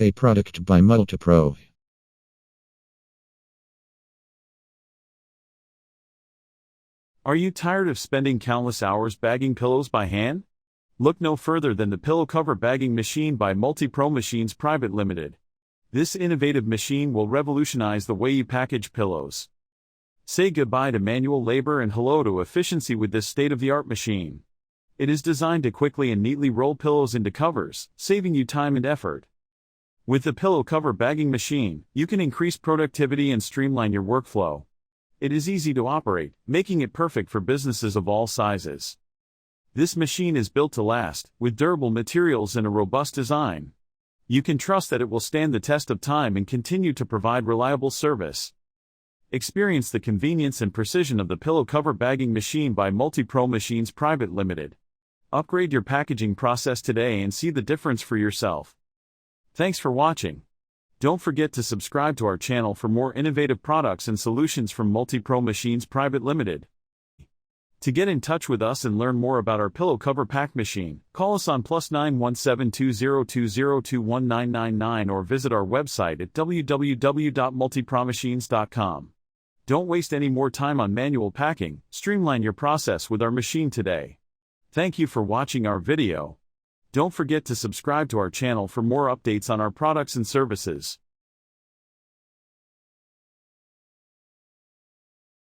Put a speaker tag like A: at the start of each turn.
A: A product by Multipro.
B: Are you tired of spending countless hours bagging pillows by hand? Look no further than the pillow cover bagging machine by Multipro Machines Private Limited. This innovative machine will revolutionize the way you package pillows. Say goodbye to manual labor and hello to efficiency with this state-of-the-art machine. It is designed to quickly and neatly roll pillows into covers, saving you time and effort. With the pillow cover bagging machine, you can increase productivity and streamline your workflow. It is easy to operate, making it perfect for businesses of all sizes. This machine is built to last, with durable materials and a robust design. You can trust that it will stand the test of time and continue to provide reliable service. Experience the convenience and precision of the pillow cover bagging machine by Multipro Machines Private Limited. Upgrade your packaging process today and see the difference for yourself. Thanks for watching. Don't forget to subscribe to our channel for more innovative products and solutions from Multipro Machines Private Limited. To get in touch with us and learn more about our pillow cover pack machine, call us on +917 2020 21999 or visit our website at www.multipromachines.com. Don't waste any more time on manual packing, streamline your process with our machine today. Thank you for watching our video. Don't forget to subscribe to our channel for more updates on our products and services.